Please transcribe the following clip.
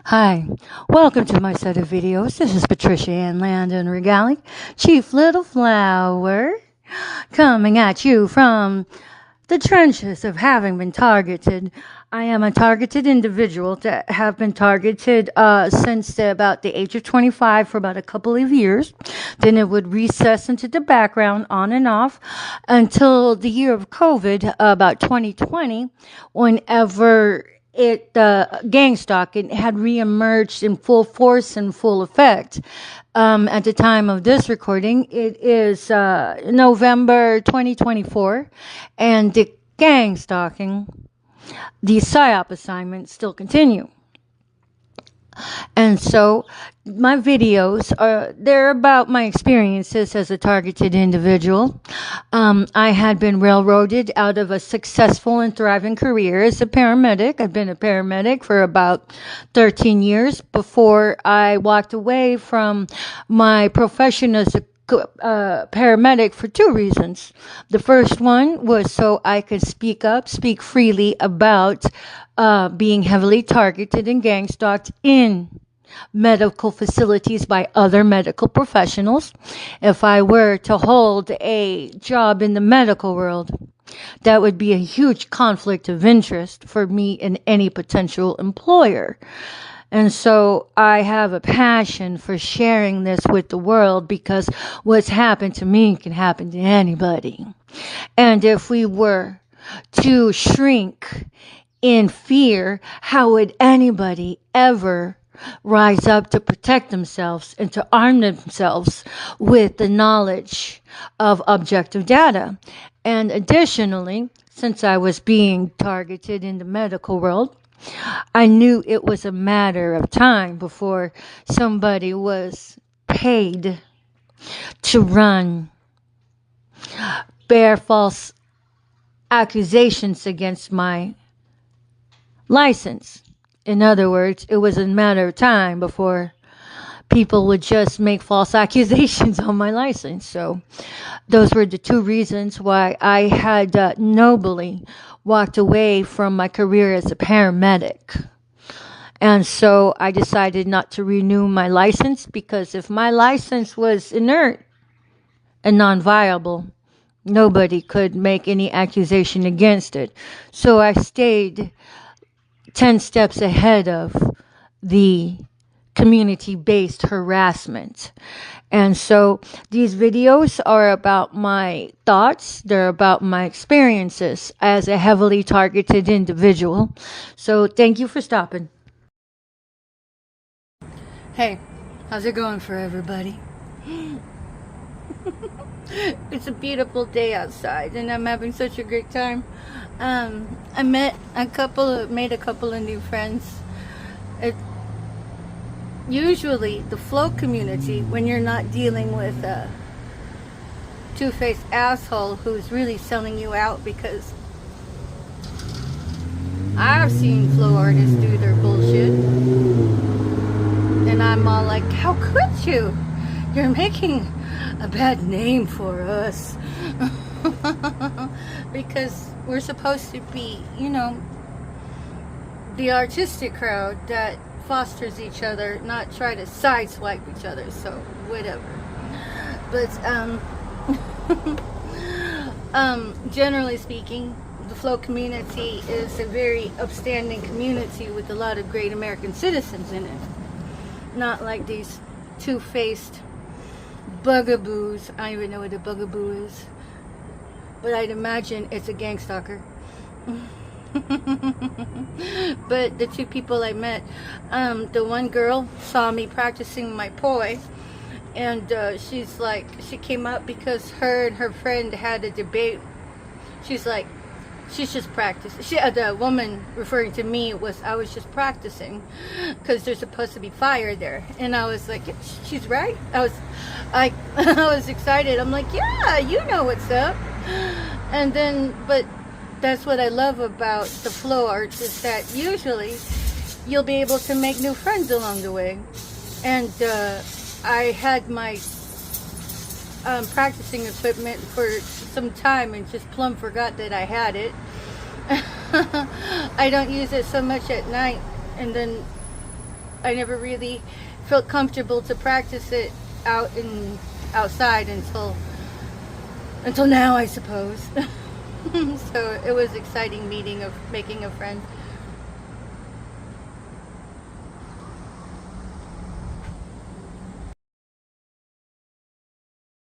Hi, welcome to my set of videos. This is Patricia Ann Landon Regali, Chief Little Flower, coming at you from the trenches of having been targeted. I am a targeted individual that have been targeted since about the age of 25 for about a couple of years. Then it would recess into the background on and off until the year of COVID, about 2020, whenever gang stalking had reemerged in full force and full effect. At the time of this recording, it is November 2024, and the gang stalking, the PSYOP assignments still continue. And so my videos they're about my experiences as a targeted individual. I had been railroaded out of a successful and thriving career as a paramedic. I've been a paramedic for about 13 years before I walked away from my profession as a paramedic for two reasons. The first one was so I could speak freely about being heavily targeted and gang stalked in medical facilities by other medical professionals. If I were to hold a job in the medical world, that would be a huge conflict of interest for me and any potential employer. And so I have a passion for sharing this with the world because what's happened to me can happen to anybody. And if we were to shrink in fear, how would anybody ever rise up to protect themselves and to arm themselves with the knowledge of objective data? And additionally, since I was being targeted in the medical world, I knew it was a matter of time before somebody was paid to bear false accusations against my license. In other words, it was a matter of time before people would just make false accusations on my license. So those were the two reasons why I had nobly walked away from my career as a paramedic. And so I decided not to renew my license, because if my license was inert and non-viable, nobody could make any accusation against it. So I stayed 10 steps ahead of the community-based harassment. And so these videos are about my thoughts. They're about my experiences as a heavily targeted individual. So thank you for stopping. Hey, how's it going for everybody? It's a beautiful day outside and I'm having such a great time. I made a couple of new friends. Usually the flow community, when you're not dealing with a two-faced asshole who's really selling you out, because I've seen flow artists do their bullshit and I'm all like, how could you? You're making a bad name for us. Because we're supposed to be, the artistic crowd that fosters each other, not try to sideswipe each other. So whatever. But generally speaking, the flow community is a very upstanding community with a lot of great American citizens in it. Not like these two-faced bugaboos. I don't even know what a bugaboo is, but I'd imagine it's a gang stalker. But the two people I met, the one girl saw me practicing my poi, and she's like, she came up because her and her friend had a debate. She's like, she's just practicing. The woman referring to me I was just practicing because there's supposed to be fire there, and I was like, she's right. I was excited. I'm like, yeah, you know what's up. And then, but that's what I love about the flow arts, is that usually you'll be able to make new friends along the way. And I had my practicing equipment for some time and just plumb forgot that I had it. I don't use it so much at night, and then I never really felt comfortable to practice it outside until now, I suppose. So it was exciting making a friend.